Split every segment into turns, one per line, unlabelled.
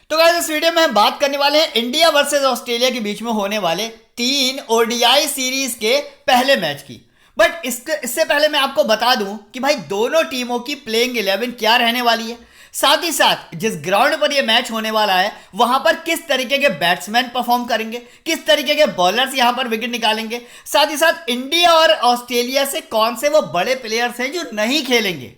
तो गाइस इस वीडियो में हम बात करने वाले हैं इंडिया वर्सेस ऑस्ट्रेलिया के बीच में होने वाले 3 ओडीआई सीरीज के पहले मैच की। बट इससे पहले मैं आपको बता दूं कि भाई दोनों टीमों की प्लेइंग 11 क्या रहने वाली है, साथ ही साथ जिस ग्राउंड पर यह मैच होने वाला है वहां पर किस तरीके के बैट्समैन परफॉर्म करेंगे, किस तरीके के बॉलर्स यहां पर विकेट निकालेंगे, साथ ही साथ इंडिया और ऑस्ट्रेलिया से कौन से वो बड़े प्लेयर्स हैं जो नहीं खेलेंगे,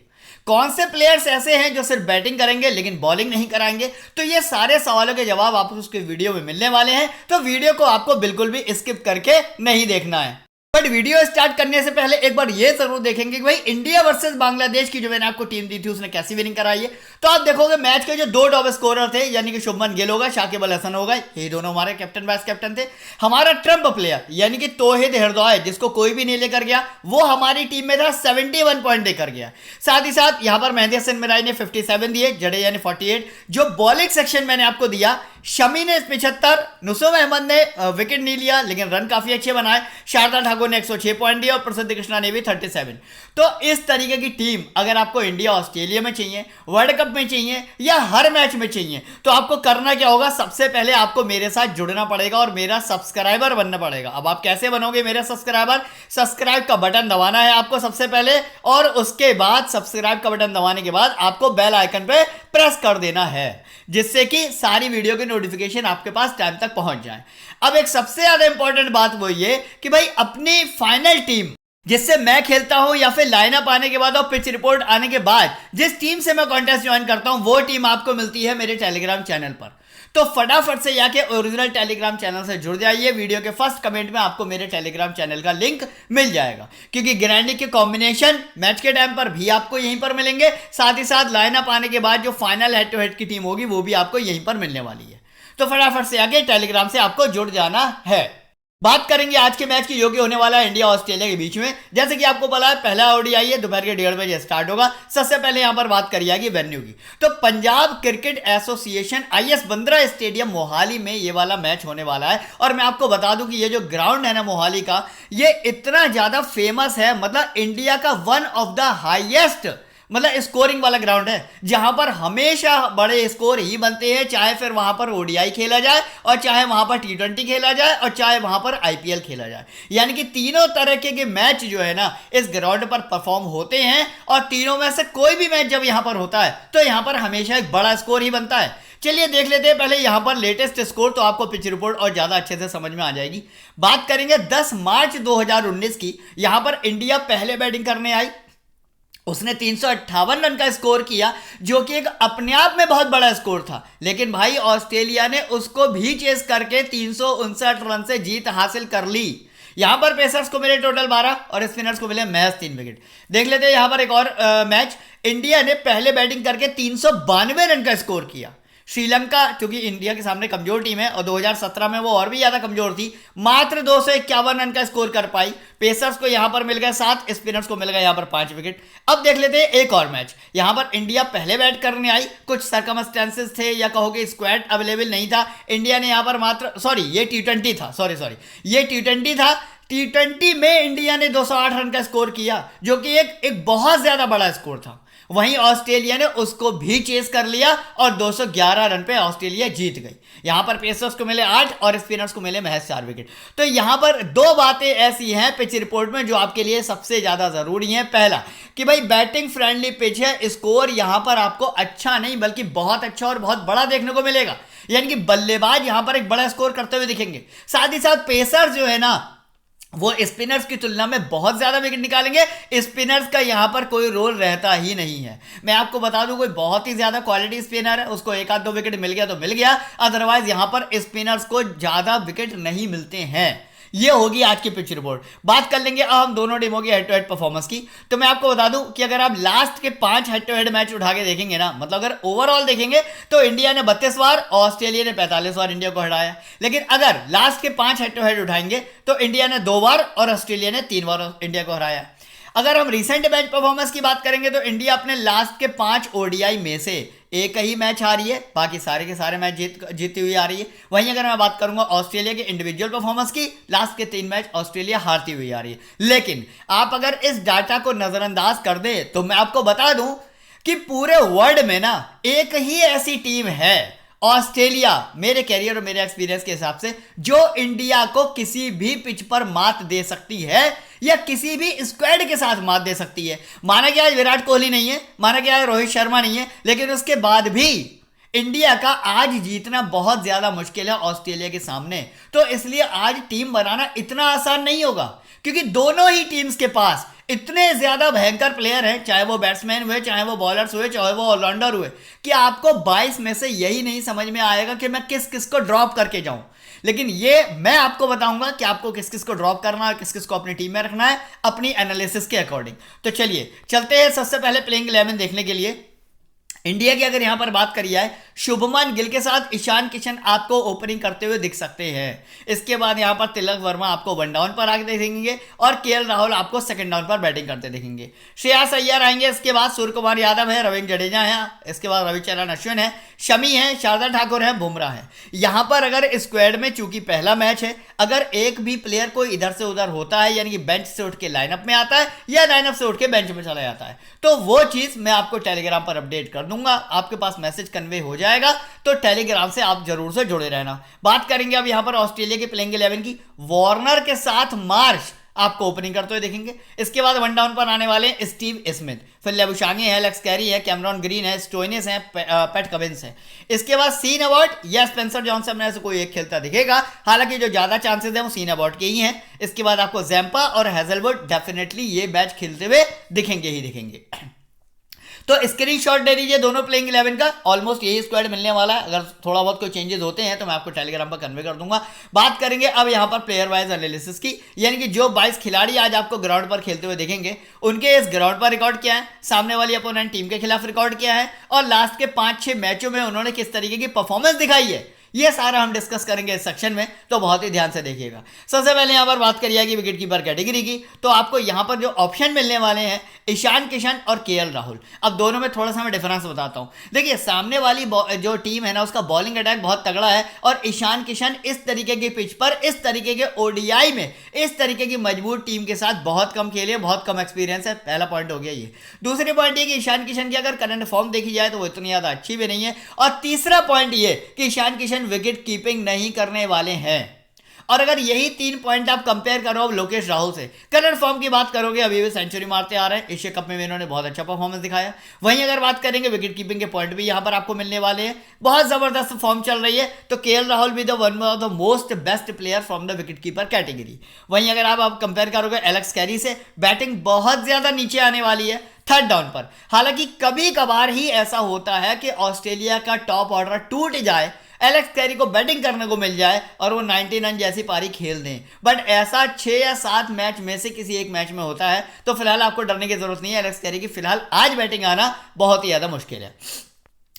कौन से प्लेयर्स ऐसे हैं जो सिर्फ बैटिंग करेंगे लेकिन बॉलिंग नहीं कराएंगे। तो ये सारे सवालों के जवाब आपको उसके वीडियो में मिलने वाले हैं, तो वीडियो को आपको बिल्कुल भी स्किप करके नहीं देखना है। बट वीडियो स्टार्ट करने से पहले एक बार ये जरूर देखेंगे कि भाई इंडिया वर्सेस बांग्लादेश की जो मैंने आपको टीम दी थी उसने कैसी विनिंग कराई है। तो आप देखोगे मैच के जो 2 टॉप स्कोरर थे यानी कि शुभमन गिल होगा, शाकिब अल हसन होगा, ये दोनों हमारे कैप्टन वाइस कैप्टन थे। हमारा ट्रम्प प्लेयर यानी कि तौहीद हृदय जिसको कोई भी नहीं लेकर गया वो हमारी टीम में था, 71 पॉइंट लेकर गया। साथ ही साथ यहां पर मेहदी हसन मिराज ने 57 दिए, जडेजा ने 48। जो बॉलिंग सेक्शन मैंने आपको दिया, शमी ने 75, नुसुम अहमद ने विकेट नहीं लिया लेकिन रन काफी अच्छे बनाए, शारदा ठाकुर ने 106 पॉइंट दिया और प्रसिद्ध कृष्णा ने भी 37। तो इस तरीके की टीम अगर आपको इंडिया ऑस्ट्रेलिया में चाहिए, वर्ल्ड कप में चाहिए या हर मैच में चाहिए, तो आपको करना क्या होगा, सबसे पहले आपको मेरे साथ जुड़ना पड़ेगा और मेरा सब्सक्राइबर बनना पड़ेगा। अब आप कैसे बनोगे मेरे सब्सक्राइबर? सब्सक्राइब का बटन दबाना है आपको सबसे पहले, और उसके बाद सब्सक्राइब का बटन दबाने के बाद आपको बेल आइकन पे प्रेस कर देना है, जिससे कि सारी वीडियो की नोटिफिकेशन आपके पास टाइम तक पहुंच जाए। अब एक सबसे ज्यादा इंपॉर्टेंट बात वो ये कि भाई अपनी फाइनल टीम जिससे मैं खेलता हूं या फिर लाइनअप आने के बाद और पिच रिपोर्ट आने के बाद जिस टीम से मैं कॉन्टेस्ट ज्वाइन करता हूं वो टीम आपको मिलती है मेरे टेलीग्राम चैनल पर। तो फटाफट से जाके ओरिजिनल टेलीग्राम चैनल से जुड़ जाइए। वीडियो के फर्स्ट कमेंट में आपको मेरे टेलीग्राम चैनल का लिंक मिल जाएगा, क्योंकि ग्रैंडी के कॉम्बिनेशन मैच के टाइम पर भी आपको यहीं पर मिलेंगे, साथ ही साथ लाइनअप आने के बाद जो फाइनल हेड टू हेड की टीम होगी वो भी आपको यहीं पर मिलने वाली है। तो फटाफट से आगे टेलीग्राम से आपको जुड़ जाना है। बात करेंगे आज के मैच की जो कि होने वाला है इंडिया ऑस्ट्रेलिया के बीच में। जैसे कि आपको पता है पहला ओडीआई है, दोपहर के 1:30 बजे स्टार्ट होगा। सबसे पहले यहां पर बात करी जाएगी वेन्यू की, तो Punjab cricket association IS Bandra stadium Mohali में ये वाला मैच होने वाला है। और मैं आपको बता दूं कि ये जो ग्राउंड है ना मोहाली का, ये इतना ज्यादा फेमस है, मतलब इंडिया का वन ऑफ द हाईएस्ट मतलब स्कोरिंग वाला ग्राउंड है, जहां पर हमेशा बड़े स्कोर ही बनते हैं, चाहे फिर वहां पर ओडीआई खेला जाए और चाहे वहां पर T20 खेला जाए और चाहे वहां पर IPL खेला जाए। यानी कि तीनों तरह के मैच जो है ना इस ग्राउंड पर परफॉर्म होते हैं, और तीनों में से कोई भी मैच जब यहां पर होता है तो यहां पर हमेशा एक बड़ा स्कोर ही बनता है। चलिए देख लेते हैं पहले यहां पर लेटेस्ट स्कोर, तो आपको पिच रिपोर्ट और ज्यादा अच्छे से समझ में आ जाएगी। बात करेंगे 10 मार्च 2019 की। यहां पर इंडिया पहले बैटिंग करने आई, उसने 358 रन का स्कोर किया, जो कि एक अपने आप में बहुत बड़ा स्कोर था। लेकिन भाई ऑस्ट्रेलिया ने उसको भी चेस करके 359 रन से जीत हासिल कर ली। यहां पर पेसर्स को मिले टोटल 12 और स्पिनर्स को मिले महज 3 विकेट। देख लेते हैं यहां पर एक और मैच। इंडिया ने पहले बैटिंग करके 392 रन का स्कोर किया। श्रीलंका क्योंकि इंडिया के सामने कमजोर टीम है और 2017 में वो और भी ज्यादा कमजोर थी, मात्र 251 रन का स्कोर कर पाई। पेसर्स को यहां पर मिल गए 7, स्पिनर्स को मिल गए यहां पर 5 विकेट। अब देख लेते हैं एक और मैच। यहां पर इंडिया पहले बैट करने आई, कुछ सर्कमस्टेंसेस थे या कहोगे स्क्वाड अवेलेबल नहीं था। इंडिया ने यहां पर मात्र ये T20 था, ये T20 था। T20 में इंडिया ने 208 रन का स्कोर किया, जो कि एक बहुत ज्यादा बड़ा स्कोर था। वहीं ऑस्ट्रेलिया ने उसको भी चेस कर लिया और 211 रन पे ऑस्ट्रेलिया जीत गई। यहां पर पेसर्स को मिले 8 और स्पिनर्स को मिले महज 4 विकेट। तो यहां पर 2 बातें ऐसी हैं पिच रिपोर्ट में जो आपके लिए सबसे ज्यादा जरूरी हैं। पहला कि भाई बैटिंग फ्रेंडली पिच है, स्कोर यहां पर आपको अच्छा नहीं बल्कि बहुत अच्छा और बहुत बड़ा देखने को मिलेगा, यानी कि बल्लेबाज यहां पर एक बड़ा स्कोर करते हुए दिखेंगे। साथ ही साथ पेसर्स जो है ना वो स्पिनर्स की तुलना में बहुत ज्यादा विकेट निकालेंगे। स्पिनर्स का यहां पर कोई रोल रहता ही नहीं है। मैं आपको बता दूं कोई बहुत ही ज्यादा क्वालिटी स्पिनर है उसको 1-2 विकेट मिल गया तो मिल गया, अदरवाइज यहां पर स्पिनर्स को ज्यादा विकेट नहीं मिलते हैं। ये होगी आज की पिच रिपोर्ट। बात कर लेंगे अब हम दोनों टीमों की हेड टू हेड परफॉर्मेंस की। तो मैं आपको बता दूं कि अगर आप लास्ट के 5 हेड टू हेड मैच उठा के देखेंगे ना, मतलब अगर ओवरऑल देखेंगे तो इंडिया ने 32 बार, ऑस्ट्रेलिया ने 45 बार इंडिया को हराया। लेकिन अगर लास्ट के 5 हेड टू हेड उठाएंगे तो इंडिया ने 2 बार और ऑस्ट्रेलिया ने 3 बार इंडिया को हराया। अगर हम रिसेंट मैच परफॉर्मेंस की बात करेंगे तो इंडिया अपने लास्ट के 5 ओडीआई में से एक ही मैच हारी है, बाकी सारे के सारे मैच जीती हुई आ रही है। वहीं अगर मैं बात करूंगा ऑस्ट्रेलिया के इंडिविजुअल परफॉर्मेंस की, लास्ट के 3 मैच ऑस्ट्रेलिया हारती हुई आ रही है। लेकिन आप अगर इस डाटा को नजरअंदाज कर दें तो मैं आपको बता दूं कि पूरे वर्ल्ड में ना एक ही ऐसी टीम है ऑस्ट्रेलिया मेरे कैरियर और मेरे एक्सपीरियंस के हिसाब से जो इंडिया को किसी भी पिच पर मात दे सकती है या किसी भी स्क्वाड के साथ मात दे सकती है। माना कि आज विराट कोहली नहीं है, माना कि आज रोहित शर्मा नहीं है, लेकिन उसके बाद भी इंडिया का आज जीतना बहुत ज्यादा मुश्किल है ऑस्ट्रेलिया के सामने। तो इसलिए आज टीम बनाना इतना आसान नहीं होगा, क्योंकि दोनों ही टीम्स के पास इतने ज्यादा भयंकर प्लेयर हैं, चाहे वो बैट्समैन हुए, चाहे वो बॉलर्स हुए, चाहे वो ऑलराउंडर हुए, कि आपको 22 में से यही नहीं समझ में आएगा कि मैं किस किस को ड्रॉप करके जाऊं। लेकिन ये मैं आपको बताऊंगा कि आपको किस किस को ड्रॉप करना है, किस किस को अपनी टीम में रखना है अपनी एनालिसिस के अकॉर्डिंग। तो चलिए चलते हैं सबसे पहले प्लेइंग 11 देखने के लिए। इंडिया की अगर यहां पर बात करी जाए, शुभमन गिल के साथ ईशान किशन आपको ओपनिंग करते हुए दिख सकते हैं। इसके बाद यहां पर तिलक वर्मा आपको 1 डाउन पर आके देखेंगे और केएल राहुल आपको 2nd डाउन पर बैटिंग करते देखेंगे। श्रेयस अय्यर आएंगे, इसके बाद सूर्य कुमार यादव है, रविंद्र जडेजा है, इसके बाद रविचंद्रन अश्विन है, शमी है, शारदा ठाकुर है, बुमराह है। यहां पर अगर स्क्वाड में चूंकि पहला मैच है, अगर एक भी प्लेयर कोई इधर से उधर होता है, यानी कि बेंच से उठ के लाइनअप में आता है या लाइनअप से उठ के बेंच में चला जाता है, तो वो चीज मैं आपको टेलीग्राम पर अपडेट कर दूंगा, आपके पास मैसेज कन्वे हो जाएगा। तो टेलीग्राम से आप जरूर से जुड़े रहना। बात करेंगे अब यहां पर ऑस्ट्रेलिया के प्लेइंग 11 की। वार्नर के साथ मार्श आपको ओपनिंग करते हुए देखेंगे। इसके बाद 1 डाउन पर आने वाले हैं स्टीव स्मिथ, फिर लेबुशानी है, एलेक्स कैरी है, कैमरॉन ग्रीन है, स्टोइनिस है, पैट कमिंस है। इसके बाद सीन अवार्ड या स्पेंसर जॉनसन में से कोई एक खेलता दिखेगा, हालांकि जो ज्यादा चांसेस है वो सीन अवार्ड के ही हैं। इसके बाद आपको जैम्पा और हेजलवुड डेफिनेटली ये मैच खेलते हुए दिखेंगे ही दिखेंगे। तो स्क्रीनशॉट ले लीजिए दोनों प्लेइंग 11 का, ऑलमोस्ट यही स्क्वाड मिलने वाला है। अगर थोड़ा बहुत कोई चेंजेस होते हैं तो मैं आपको टेलीग्राम पर कन्वे कर दूंगा। बात करेंगे अब यहां पर प्लेयर वाइज एनालिसिस की, यानी कि जो 22 खिलाड़ी आज आपको ग्राउंड पर खेलते हुए देखेंगे, उनके इस ग्राउंड पर रिकॉर्ड क्या है, सामने वाली अपोनेंट टीम के खिलाफ रिकॉर्ड क्या है, और लास्ट के 5-6 मैचों में उन्होंने किस तरीके की परफॉर्मेंस दिखाई है, ये सारा हम डिस्कस करेंगे इस सेक्शन में। तो बहुत ही ध्यान से देखिएगा। सबसे पहले यहां पर बात करी जाएगी विकेट कीपर कैटेगरी की, तो आपको यहां पर जो ऑप्शन मिलने वाले हैं ईशान किशन और केएल राहुल। अब दोनों में थोड़ा सा मैं डिफरेंस बताता हूं। देखिए सामने वाली जो टीम है ना, उसका बॉलिंग अटैक बहुत तगड़ा है, और ईशान किशन इस तरीके की पिच पर, इस तरीके के ओडीआई में, इस तरीके की मजबूत टीम के साथ बहुत कम खेले, बहुत कम एक्सपीरियंस है। पहला पॉइंट हो गया ये। दूसरी पॉइंट ये कि ईशान किशन की अगर करंट फॉर्म देखी जाए तो वो इतनी ज्यादा अच्छी भी नहीं है। और तीसरा पॉइंट ये कि ईशान किशन विकेट कीपिंग नहीं करने वाले हैं। और अगर यही 3 पॉइंट आप कंपेयर करो अब लोकेश राहुल से, करंट फॉर्म की बात करोगे, अभी भी सेंचुरी मारते आ रहे हैं, एशिया कप में भी इन्होंने बहुत अच्छा परफॉर्मेंस दिखाया। वहीं अगर बात करेंगे विकेट कीपिंग के पॉइंट भी यहां पर आपको मिलने वाले हैं, बहुत जबरदस्त फॉर्म चल रही है। तो केएल राहुल भी the one of the most best player from the wicket keeper category. वहीं अगर आप कंपेयर करोगे एलेक्स कैरी से, बैटिंग बहुत ज्यादा नीचे आने वाली है 3rd डाउन पर। हालांकि कभी कभार ही ऐसा होता है कि ऑस्ट्रेलिया का टॉप ऑर्डर टूट जाए, एलेक्स कैरी को बैटिंग करने को मिल जाए और वो 99 जैसी पारी खेल दें, बट ऐसा 6 या 7 मैच में से किसी एक मैच में होता है। तो फिलहाल आपको डरने की जरूरत नहीं है, एलेक्स कैरी की फिलहाल आज बैटिंग आना बहुत ही ज्यादा मुश्किल है।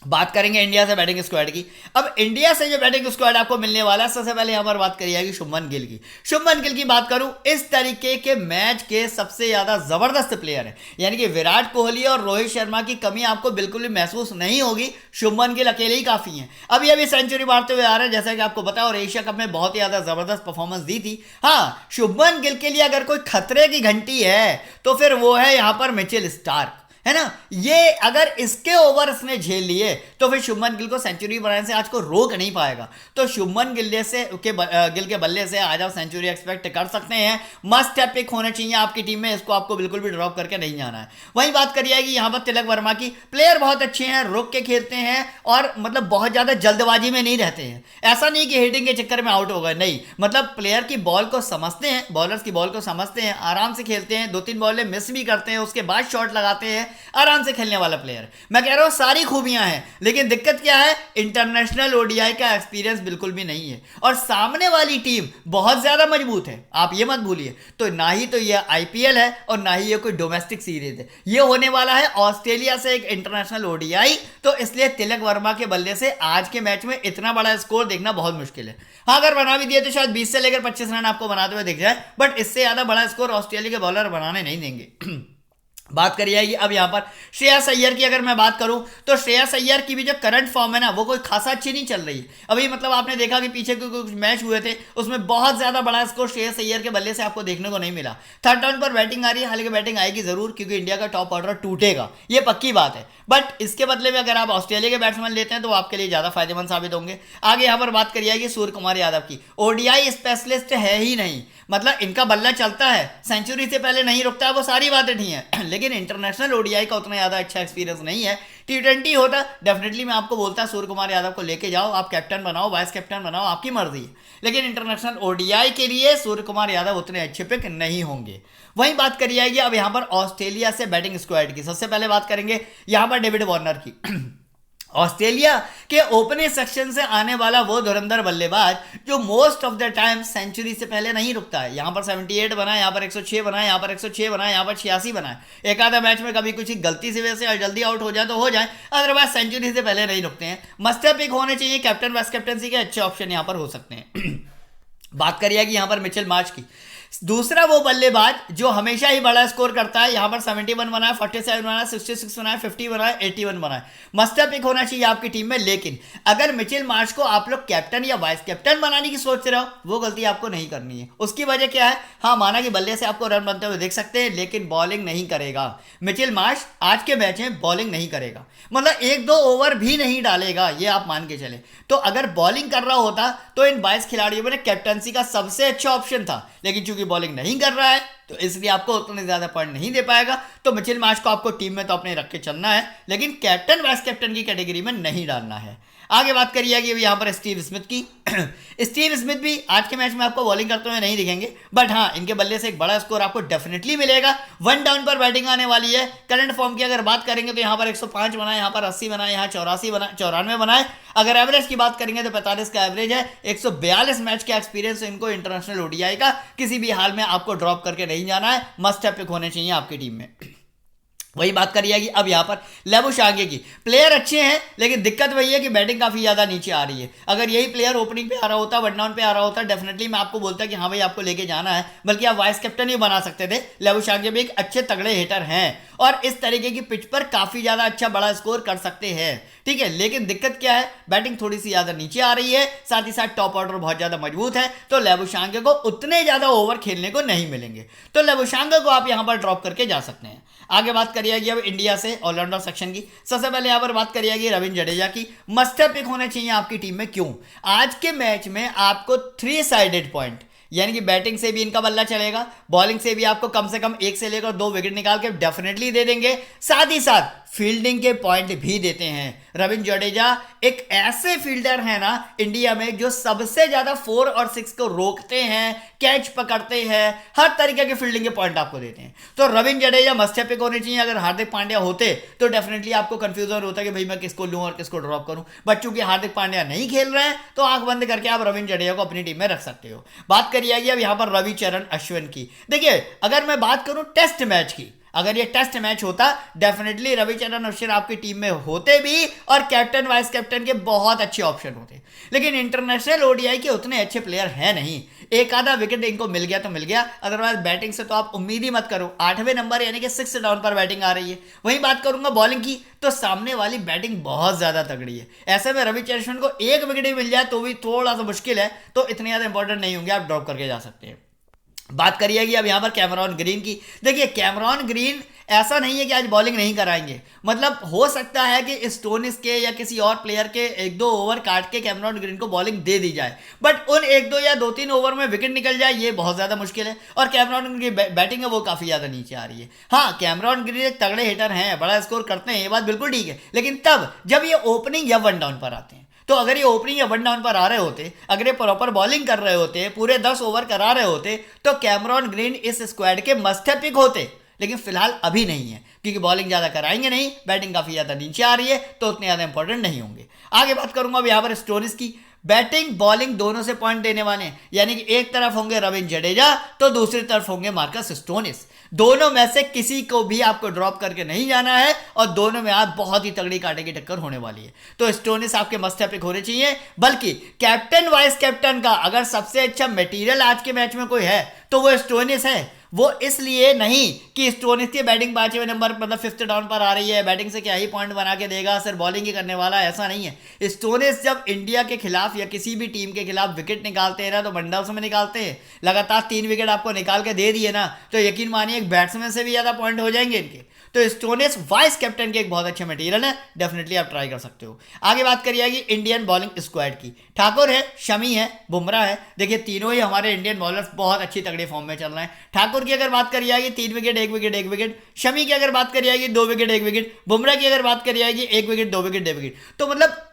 बात करेंगे इंडिया से बैटिंग स्क्वाड की। अब इंडिया से जो बैटिंग स्क्वाड आपको मिलने वाला है, सबसे पहले यहां पर बात करी जाएगी शुभमन गिल की। शुभमन गिल की बात करूं, इस तरीके के मैच के सबसे ज्यादा जबरदस्त प्लेयर है, यानी कि विराट कोहली और रोहित शर्मा की कमी आपको बिल्कुल भी महसूस नहीं होगी। शुभमन गिल अकेले ही काफी हैं। अभी अभी सेंचुरी मारते हुए आ रहे हैं, जैसा कि आपको पता है, और एशिया कप में बहुत ही ज्यादा जबरदस्त परफॉर्मेंस दी थी। हाँ, शुभमन गिल के लिए अगर कोई खतरे की घंटी है तो फिर वो है यहां पर मिचेल स्टार्क, है ना। ये अगर इसके ओवर इसने झेल लिए तो फिर शुभमन गिल को सेंचुरी बनाने से आज को रोक नहीं पाएगा। तो शुभमन गिल के बल्ले से आज आप सेंचुरी एक्सपेक्ट कर सकते हैं। मस्ट है पिक होने चाहिए आपकी टीम में, इसको आपको बिल्कुल भी ड्रॉप करके नहीं जाना है। वहीं बात करी जाएगी यहां पर तिलक वर्मा की। प्लेयर बहुत अच्छे हैं, रुक के खेलते हैं और मतलब बहुत ज्यादा जल्दबाजी में नहीं रहते हैं। ऐसा नहीं कि हिटिंग के चक्कर में आउट हो गए, नहीं, मतलब प्लेयर की बॉल को समझते हैं, बॉलर्स की बॉल को समझते हैं, आराम से खेलते हैं, 2-3 बॉलें मिस भी करते हैं, उसके बाद शॉट लगाते हैं, आराम से खेलने वाला प्लेयर। मैं कह रहा हूं सारी खूबियां हैं, लेकिन दिक्कत क्या है, इंटरनेशनल ओडीआई का एक्सपीरियंस बिल्कुल भी नहीं है। और सामने वाली टीम बहुत ज्यादा मजबूत है, आप ये मत भूलिए। तो ना ही तो ये आईपीएल है और ना ही ये कोई डोमेस्टिक सीरीज है, ये होने वाला है ऑस्ट्रेलिया से एक इंटरनेशनल ओडीआई। तो इसलिए तिलक वर्मा के बल्ले से आज के मैच में इतना बड़ा स्कोर देखना बहुत मुश्किल है। हाँ, अगर बना भी दिए तो शायद 20 से लेकर 25 रन आपको बनाते हुए दिख जाए, बट इससे ज्यादा बड़ा स्कोर ऑस्ट्रेलिया के बॉलर बनाने नहीं देंगे। बात करी जाएगी अब यहाँ पर श्रेयस अय्यर की। अगर मैं बात करूं तो श्रेयस अय्यर की भी जो करंट फॉर्म है ना वो कोई खासा अच्छी नहीं चल रही है अभी। मतलब आपने देखा कि पीछे कुछ मैच हुए थे उसमें बहुत ज्यादा बड़ा स्कोर श्रेयस अय्यर के बल्ले से आपको देखने को नहीं मिला। थर्ड डाउन पर बैटिंग आ रही है, हालांकि बैटिंग आएगी जरूर क्योंकि इंडिया का टॉप ऑर्डर टूटेगा, ये पक्की बात है। बट इसके बदले में अगर आप ऑस्ट्रेलिया के बैट्समैन लेते हैं तो आपके लिए ज्यादा फायदेमंद साबित होंगे। आगे यहाँ पर बात करी जाएगी सूर्य कुमार यादव की। ओडीआई स्पेशलिस्ट है ही नहीं, मतलब इनका बल्ला चलता है, सेंचुरी से पहले नहीं रुकता है, वो सारी बातें ठीक हैं लेकिन इंटरनेशनल ओडीआई का उतना ज़्यादा अच्छा एक्सपीरियंस नहीं है। टी20 होता डेफिनेटली मैं आपको बोलता सूर्य कुमार यादव को लेके जाओ, आप कैप्टन बनाओ, वाइस कैप्टन बनाओ, आपकी मर्जी है। लेकिन इंटरनेशनल ओडीआई के लिए सूर्य कुमार यादव उतने अच्छे पिक नहीं होंगे। वहीं बात करी जाएगी अब यहाँ पर ऑस्ट्रेलिया से बैटिंग स्क्वाड की। सबसे पहले बात करेंगे यहाँ पर डेविड वार्नर की। ऑस्ट्रेलिया के ओपनिंग सेक्शन से आने वाला वो धुरंधर बल्लेबाज जो most of the time century से पहले नहीं रुकता है। यहाँ पर 78 बनाए, यहाँ पर 106 बनाए, यहाँ पर 106 बनाए, यहाँ पर 86 बनाए। एक आधा मैच में कभी कुछ गलती से वजह से जल्दी आउट हो जाए तो हो जाए, अदरवाइज सेंचुरी से पहले नहीं रुकते हैं। मस्ट पिक होने चाहिए, कैप्टन वाइस कैप्टनसी के अच्छे ऑप्शन यहाँ पर हो सकते हैं। बात करिए कि यहाँ पर मिचेल मार्श की। दूसरा वो बल्लेबाज जो हमेशा ही बड़ा स्कोर करता है, यहां पर 71 बनाए, 47 बनाए, 66 बनाए, 50 बनाए, 81 बनाए। मस्टर पिक होना चाहिए आपकी टीम में। लेकिन अगर मिचेल मार्श को आप लोग कैप्टन या वाइस कैप्टन बनाने की सोच रहे हो, वो गलती आपको नहीं करनी है। उसकी वजह क्या है? हाँ, माना कि बल्ले से आपको रन बनते हुए देख सकते हैं, लेकिन बॉलिंग नहीं करेगा। मिचेल मार्श आज के मैच में बॉलिंग नहीं करेगा, मतलब 1-2 ओवर भी नहीं डालेगा, ये आप मान के चले। तो अगर बॉलिंग कर रहा होता तो इन 22 खिलाड़ियों में कैप्टनसी का सबसे अच्छा ऑप्शन था, लेकिन चूंकि बॉलिंग नहीं कर रहा है तो इसलिए आपको उतने ज्यादा पॉइंट नहीं दे पाएगा। तो मिचेल मार्श को आपको टीम में तो अपने रख के चलना है, लेकिन कैप्टन वाइस कैप्टन की कैटेगरी में नहीं डालना है। आगे बात करिए कि यहाँ पर स्टीव स्मिथ की। स्टीव स्मिथ भी आज के मैच में आपको बॉलिंग करते हुए नहीं दिखेंगे, बट हाँ, इनके बल्ले से एक बड़ा स्कोर आपको डेफिनेटली मिलेगा। 1 डाउन पर बैटिंग आने वाली है। करंट फॉर्म की अगर बात करेंगे तो यहाँ पर 105 बनाए, यहाँ पर 80 बनाए, यहाँ 94 बनाए। अगर एवरेज की बात करेंगे तो 45 का एवरेज है। 142 मैच का एक्सपीरियंस इनको इंटरनेशनल ओडीआई का, किसी भी हाल में आपको ड्रॉप करके नहीं जाना है। मस्ट पिक होने चाहिए आपकी टीम में। वही बात करी जाएगी अब यहाँ पर लेबुशांगे की। प्लेयर अच्छे हैं, लेकिन दिक्कत वही है कि बैटिंग काफी ज्यादा नीचे आ रही है। अगर यही प्लेयर ओपनिंग पे आ रहा होता, 1 डाउन पे आ रहा होता, डेफिनेटली मैं आपको बोलता कि हाँ भाई आपको लेके जाना है, बल्कि आप वाइस कैप्टन ही बना सकते थे। लेबुशांगे भी एक अच्छे तगड़े हिटर हैं और इस तरीके की पिच पर काफी ज्यादा अच्छा बड़ा स्कोर कर सकते हैं, ठीक है। लेकिन दिक्कत क्या है? बैटिंग थोड़ी सी ज्यादा नीचे आ रही है, साथ ही साथ टॉप ऑर्डर बहुत ज्यादा मजबूत है, तो लेबुशांगे को उतने ज्यादा ओवर खेलने को नहीं मिलेंगे। तो लेबुशांगे को आप यहां पर ड्रॉप करके जा सकते हैं। आगे बात करिएगी अब इंडिया से ऑलराउंडर सेक्शन की। सबसे पहले यहां पर बात करिएगी रविंद्र जडेजा की। मस्टर पिक होने चाहिए आपकी टीम में। क्यों? आज के मैच में आपको 3 साइडेड पॉइंट, यानी कि बैटिंग से भी इनका बल्ला चलेगा, बॉलिंग से भी आपको कम से कम 1 से लेकर 2 विकेट निकाल के डेफिनेटली दे देंगे, साथ ही साथ फील्डिंग के पॉइंट भी देते हैं। रविंद्र जडेजा एक ऐसे फील्डर है ना इंडिया में जो सबसे ज्यादा 4 और 6 को रोकते हैं, कैच पकड़ते हैं, हर तरीके के फील्डिंग के पॉइंट आपको देते हैं। तो रविंद्र जडेजा मस्ट पिक होने चाहिए। अगर हार्दिक पांड्या होते तो डेफिनेटली आपको कंफ्यूजन होता कि भाई मैं किसको लूं और किसको ड्रॉप करूं, बट चूंकि हार्दिक पांड्या नहीं खेल रहे हैं तो आंख बंद करके आप रविंद्र जडेजा को अपनी टीम में रख सकते हो। बात करिए अब यहाँ पर रविचरण अश्विन की। देखिए, अगर मैं बात करूं टेस्ट मैच की, अगर ये टेस्ट मैच होता, डेफिनेटली रविचरण अश्विन आपकी टीम में होते भी और कैप्टन वाइस कैप्टन के बहुत अच्छे ऑप्शन होते। लेकिन इंटरनेशनल ओडीआई के उतने अच्छे प्लेयर हैं नहीं। एक आधा विकेट इनको मिल गया तो मिल गया, अदरवाइज बैटिंग से तो आप उम्मीद ही मत करो। 8वें नंबर यानी कि 6 डाउन पर बैटिंग आ रही है। वहीं बात करूंगा बॉलिंग की, तो सामने वाली बैटिंग बहुत ज्यादा तगड़ी है। ऐसे में रविचरण अश्विन को 1 विकेट भी मिल जाए तो भी थोड़ा सा मुश्किल है, तो इतने ज्यादा इंपॉर्टेंट नहीं होंगे, आप ड्रॉप करके जा सकते हैं। बात करिएगी अब यहां पर कैमरॉन ग्रीन की। देखिए, कैमरॉन ग्रीन ऐसा नहीं है कि आज बॉलिंग नहीं कराएंगे, मतलब हो सकता है कि स्टोनिस के या किसी और प्लेयर के 1-2 ओवर काट के कैमरॉन ग्रीन को बॉलिंग दे दी जाए, बट उन 1-2 या 2-3 ओवर में विकेट निकल जाए, ये बहुत ज्यादा मुश्किल है। और कैमरॉन ग्रीन की बैटिंग है वो काफी ज्यादा नीचे आ रही है। हाँ, कैमरॉन ग्रीन एक तगड़े हिटर हैं, बड़ा स्कोर करते हैं, ये बात बिल्कुल ठीक है, लेकिन तब जब ये ओपनिंग या 1 डाउन पर आते हैं। तो अगर ये ओपनिंग या 1 डाउन पर आ रहे होते, अगर ये प्रॉपर बॉलिंग कर रहे होते, पूरे 10 ओवर करा रहे होते, तो कैमरॉन ग्रीन इस स्क्वाड के मस्ट पिक होते। लेकिन फिलहाल अभी नहीं है, क्योंकि बॉलिंग ज्यादा कराएंगे नहीं, बैटिंग काफी ज्यादा नीचे आ रही है, तो उतने ज्यादा इंपॉर्टेंट नहीं होंगे। आगे बात करूंगा अब यहां पर स्टोनिस की। बैटिंग बॉलिंग दोनों से पॉइंट देने वाले हैं, यानी कि एक तरफ होंगे रविंद्र जडेजा तो दूसरी तरफ होंगे मार्कस स्टोनिस। दोनों में से किसी को भी आपको ड्रॉप करके नहीं जाना है और दोनों में आप बहुत ही तगड़ी कांटे की टक्कर होने वाली है। तो स्टोनिस आपके मस्ट पिक होने चाहिए। बल्कि कैप्टन वाइस कैप्टन का अगर सबसे अच्छा मटेरियल आज के मैच में कोई है तो वो स्टोनिस है। वो इसलिए नहीं कि स्टोनिस की बैटिंग 5वें नंबर मतलब 5th डाउन पर आ रही है, बैटिंग से क्या ही पॉइंट बना के देगा, सिर्फ बॉलिंग ही करने वाला, ऐसा नहीं है। स्टोनिस जब इंडिया के खिलाफ या किसी भी टीम के खिलाफ विकेट निकालते हैं ना, तो बंडल्स में निकालते हैं, लगातार 3 विकेट आपको निकाल के दे दिए ना, तो यकीन मानिए एक बैट्समैन से भी ज़्यादा पॉइंट हो जाएंगे इनके। तो स्टोनिस वाइस कैप्टन के एक बहुत अच्छे मटेरियल है, डेफिनेटली आप ट्राई कर सकते हो। आगे बात करिए इंडियन बॉलिंग स्क्वाड की। ठाकुर है, शमी है, बुमराह है। देखिए तीनों ही हमारे इंडियन बॉलर्स बहुत अच्छी तगड़ी फॉर्म में चल रहे हैं। ठाकुर की अगर बात करी जाएगी 3 विकेट 1 विकेट 1 विकेट, शमी की अगर बात करी जाएगी 2 विकेट 1 विकेट, बुमराह की अगर बात करी जाएगी 1 विकेट 2 विकेट 2 विकेट। तो मतलब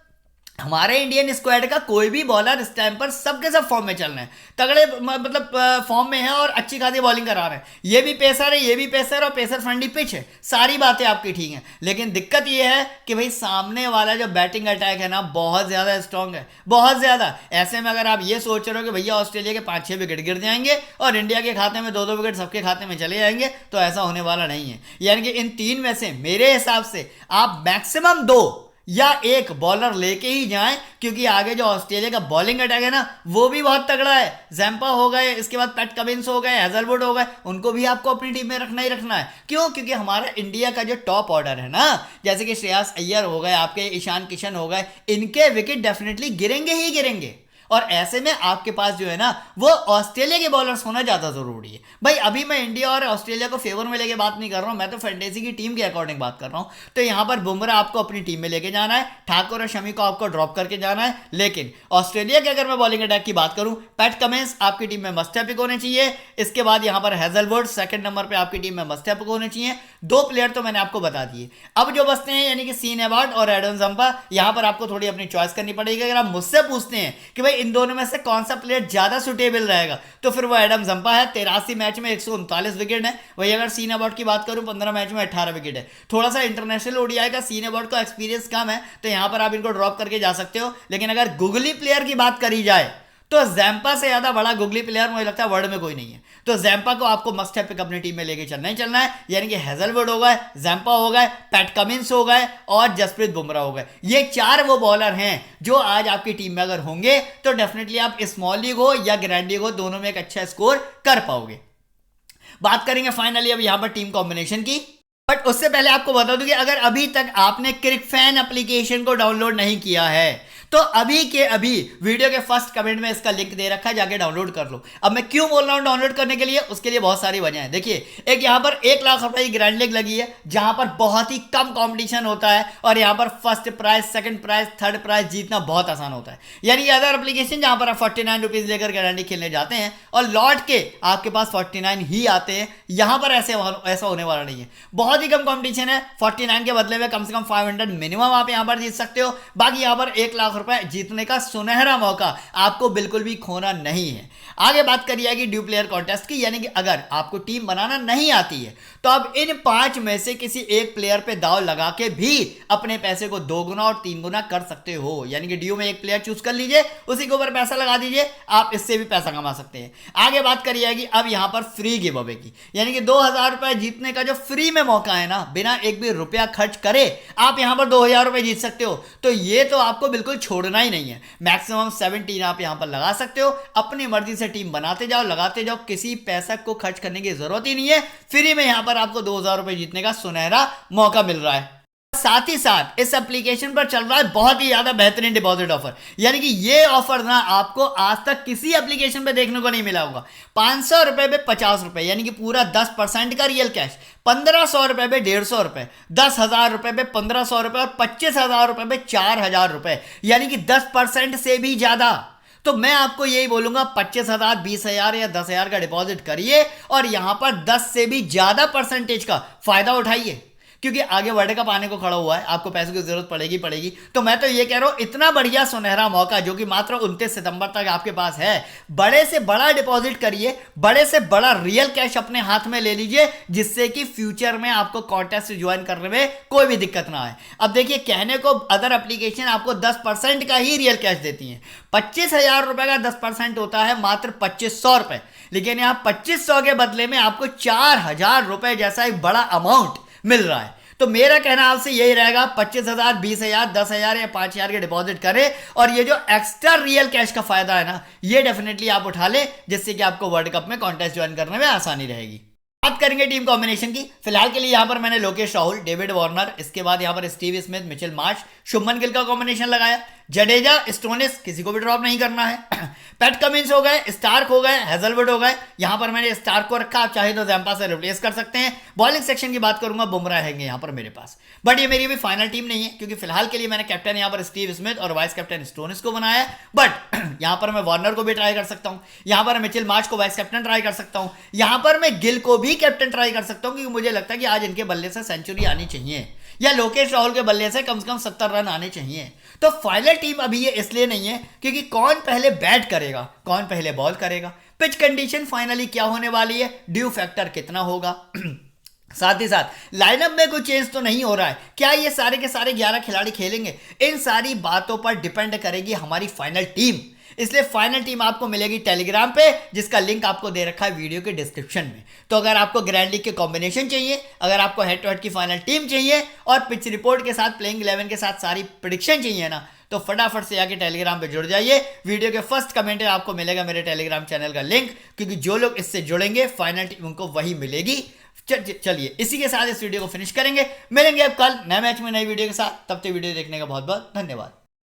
हमारे इंडियन स्क्वाड का कोई भी बॉलर इस टाइम पर सबके सब फॉर्म में चल रहे हैं, तगड़े मतलब फॉर्म में है और अच्छी खासी बॉलिंग करा रहे हैं। ये भी पेसर है, ये भी पेसर, और पेसर फ्रेंडली पिच है, सारी बातें आपकी ठीक हैं। लेकिन दिक्कत ये है कि भाई सामने वाला जो बैटिंग अटैक है ना, बहुत ज़्यादा स्ट्रांग है, बहुत ज़्यादा। ऐसे में अगर आप ये सोच रहे हो कि भैया ऑस्ट्रेलिया के 5-6 विकेट गिर जाएंगे और इंडिया के खाते में 2-2 विकेट सबके खाते में चले जाएंगे, तो ऐसा होने वाला नहीं है। यानी कि इन 3 में से मेरे हिसाब से आप मैक्सिमम 2 या 1 बॉलर लेके ही जाएं, क्योंकि आगे जो ऑस्ट्रेलिया का बॉलिंग अटैक है ना, वो भी बहुत तगड़ा है। जैम्पा हो गए, इसके बाद पैट कमिंस हो गए, हेजलवुड हो गए, उनको भी आपको अपनी टीम में रखना ही रखना है। क्यों? क्योंकि हमारा इंडिया का जो टॉप ऑर्डर है ना, जैसे कि श्रेयस अय्यर हो गए, आपके ईशान किशन हो गए, इनके विकेट डेफिनेटली गिरेंगे ही गिरेंगे। और ऐसे में आपके पास जो है ना, वो ऑस्ट्रेलिया के बॉलर्स होना ज़्यादा ज़रूरी है। भाई अभी मैं इंडिया और ऑस्ट्रेलिया को फेवर में लेके बात नहीं कर रहा हूँ, मैं तो फैंटेसी की टीम के अकॉर्डिंग बात कर रहा हूँ। तो यहाँ पर बुमराह आपको अपनी टीम में लेके जाना है, ठाकुर और शमी को आपको ड्रॉप करके जाना है। लेकिन ऑस्ट्रेलिया के अगर मैं बॉलिंग अटैक की बात करूँ, पैट कमिंस आपकी टीम में मस्ट पिक होने चाहिए। इसके बाद यहाँ पर हेजलवुड 2nd नंबर पर आपकी टीम में मस्ट पिक होने चाहिए। 2 प्लेयर तो मैंने आपको बता दिए। अब जो बचते हैं यानी कि सीन एबॉट और एडम जंपा, यहाँ पर आपको थोड़ी अपनी चॉइस करनी पड़ेगी। अगर आप मुझसे पूछते हैं कि भाई इन दोनों में से कौन सा प्लेयर ज्यादा सुटेबल रहेगा, तो फिर वो एडम जंपा है। 83 मैच में 139 विकेट है। वही अगर सीन अबॉट की बात करूं, 15 मैच में 18 विकेट है। थोड़ा सा इंटरनेशनल ओडीआई का सीन अबॉट का एक्सपीरियंस कम है, तो यहां पर आप इनको ड्रॉप करके जा सकते हो। लेकिन अगर गुगली प्लेयर की बात करी जाए, तो जैम्पा से ज्यादा बड़ा गुगली प्लेयर मुझे लगता है वर्ल्ड में कोई नहीं है। तो जैम्पा को आपको मस्ट है पिक अपनी टीम में लेके चलना ही चलना है। यानी कि हेजलवुड हो गए, जैम्पा हो गए, पैट कमिंस हो गए और जसप्रीत बुमराह हो गए। ये 4 वो बॉलर हैं जो आज आपकी टीम में अगर होंगे, तो डेफिनेटली आप स्मॉल लीग हो या ग्रैंड लीग हो, दोनों में एक अच्छा स्कोर कर पाओगे। बात करेंगे फाइनली अब यहां पर टीम कॉम्बिनेशन की। बट उससे पहले आपको बता दूं कि अगर अभी तक आपने क्रिकफैन एप्लीकेशन को डाउनलोड नहीं किया है, तो अभी के अभी वीडियो के फर्स्ट कमेंट में इसका लिंक दे रखा है, जाके डाउनलोड कर लो। अब मैं क्यों बोल रहा हूं डाउनलोड करने के लिए, उसके लिए बहुत सारी वजह है। देखिए, एक यहां पर 1 लाख रुपए की ग्रैंड लीग लगी है, जहां पर बहुत ही कम कंपटीशन होता है और यहां पर first prize, second prize, third prize जीतना बहुत आसान होता है। यानी कि अदर एप्लीकेशन जहां पर आप 49 रुपीज लेकर ग्रैंड लीग खेलने जाते हैं और लौट के आपके पास 49 ही आते हैं, यहां पर ऐसा होने वाला नहीं है। बहुत ही कम कंपटीशन है। 49 के बदले में कम से कम 500 मिनिमम आप यहां पर जीत सकते हो। बाकी यहां पर 1 लाख रुपए जीतने का सुनहरा मौका आपको बिल्कुल भी खोना नहीं है। आगे बात करी जाएगी ड्यू प्लेयर कॉन्टेस्ट की। यानी कि अगर आपको टीम बनाना नहीं आती है, तो आप इन 5 में से किसी एक प्लेयर पे दाव लगा के भी अपने पैसे को 2 गुना और 3 गुना कर सकते हो। यानी कि ड्यू में एक प्लेयर चूज कर लीजिए, उसी के ऊपर पैसा लगा दीजिए, आप इससे भी पैसा कमा सकते हैं। आगे बात करी जाएगी अब यहां पर फ्री गिव अवे की। यानी कि 2000 रुपए जीतने का जो फ्री में मौका है ना, बिना एक भी रुपया खर्च करे आप यहां पर 2000 रुपए जीत सकते हो। तो ये तो आपको बिल्कुल छोड़ना ही नहीं है। मैक्सिमम 17 आप यहां पर लगा सकते हो। अपनी मर्जी से टीम बनाते जाओ, लगाते जाओ, किसी पैसा को खर्च करने की जरूरत ही नहीं है। फ्री में यहां पर आपको 2000 रुपए जीतने का सुनहरा मौका मिल रहा है। साथ ही साथ इस एप्लीकेशन पर चल रहा है बहुत ही ज्यादा बेहतरीन डिपॉजिट ऑफर। यानी कि ये ऑफर ना आपको आज तक किसी एप्लीकेशन पे देखने को नहीं मिला होगा। 500 रुपए पे 50 रुपए, यानी कि पूरा 10% का रियल कैश। 1500 रुपए पे 150 रुपए, 10,000 रुपए पे 1500 रुपए और 25,000 रुपए पे 4,000 रुपए, यानी कि 10% से भी ज्यादा। तो मैं आपको यही बोलूंगा 25,000, 20,000 या 10,000 का डिपॉजिट करिए और यहां पर 10 से भी ज्यादा परसेंटेज का फायदा उठाइए, क्योंकि आगे वर्ल्ड कप आने को खड़ा हुआ है, आपको पैसों की जरूरत पड़ेगी। तो मैं तो ये कह रहा हूं, इतना बढ़िया सुनहरा मौका जो कि मात्र 29 सितंबर तक आपके पास है, बड़े से बड़ा डिपॉजिट करिए, बड़े से बड़ा रियल कैश अपने हाथ में ले लीजिए, जिससे कि फ्यूचर में आपको कॉन्टेस्ट ज्वाइन करने में कोई भी दिक्कत ना आए। अब देखिए, कहने को अदर एप्लीकेशन आपको 10% का ही रियल कैश देती है। 25,000 रुपए का 10% होता है मात्र 2,500 रुपए, लेकिन यहां 2,500 के बदले में आपको 4,000 रुपए जैसा एक बड़ा अमाउंट मिल रहा है। तो मेरा कहना आपसे यही रहेगा, 25,000, 20,000, 10,000 या 5,000 के डिपॉजिट करें और ये जो एक्स्ट्रा रियल कैश का फायदा है ना, ये डेफिनेटली आप उठा ले, जिससे कि आपको वर्ल्ड कप में कॉन्टेस्ट ज्वाइन करने में आसानी रहेगी। बात करेंगे टीम कॉम्बिनेशन की। फिलहाल के लिए यहां पर मैंने लोकेश राहुल, डेविड वार्नर, इसके बाद यहां पर Steve Smith, Mitchell Marsh, Shubman Gill का कॉम्बिनेशन लगाया। जडेजा, स्टोनिस, किसी को भी ड्रॉप नहीं करना है। पैट कमिंस हो गए, स्टार्क हो गए, हेजलवुड हो गए। यहां पर मैंने स्टार्क को रखा, आप चाहे तो जैम्पा से रिप्लेस कर सकते हैं। बॉलिंग सेक्शन की बात करूंगा, बुमराह हैंगे यहां पर मेरे पास, बट ये मेरी अभी फाइनल टीम नहीं है, क्योंकि फिलहाल के लिए मैंने कैप्टन यहां पर स्टीव स्मिथ और वाइस कैप्टन स्टोनिस को बनाया है। बट यहां पर मैं वार्नर को भी ट्राई कर सकता हूं, यहां पर मिचेल मार्श को वाइस कैप्टन ट्राई कर सकता हूं, यहां पर मैं गिल को भी कैप्टन ट्राई कर सकता हूं, क्योंकि मुझे लगता है कि आज इनके बल्ले से सेंचुरी आनी चाहिए, या लोकेश राहुल के बल्ले से कम 70 रन आने चाहिए। तो फाइनल टीम अभी ये इसलिए नहीं है क्योंकि कौन पहले बैट करेगा, कौन पहले बॉल करेगा, पिच कंडीशन फाइनली क्या होने वाली है, ड्यू फैक्टर कितना होगा, साथ ही साथ लाइनअप में कोई चेंज तो नहीं हो रहा है, क्या ये सारे के सारे 11 खिलाड़ी खेलेंगे, इन सारी बातों पर डिपेंड करेगी हमारी फाइनल टीम। इसलिए फाइनल टीम आपको मिलेगी टेलीग्राम पे, जिसका लिंक आपको दे रखा है वीडियो के डिस्क्रिप्शन में। तो अगर आपको ग्रैंड लीग के कॉम्बिनेशन चाहिए, अगर आपको हेड टू हेड की फाइनल टीम चाहिए और पिच रिपोर्ट के साथ, प्लेइंग 11 के साथ सारी प्रेडिक्शन चाहिए ना, तो फटाफट से आके टेलीग्राम पे जुड़ जाइए। वीडियो के फर्स्ट कमेंट में आपको मिलेगा मेरे टेलीग्राम चैनल का लिंक, क्योंकि जो लोग इससे जुड़ेंगे फाइनल टीम उनको वही मिलेगी। चलिए इसी के साथ इस वीडियो को फिनिश करेंगे, मिलेंगे अब कल नए मैच में नई वीडियो के साथ। तब तक वीडियो देखने का बहुत बहुत धन्यवाद।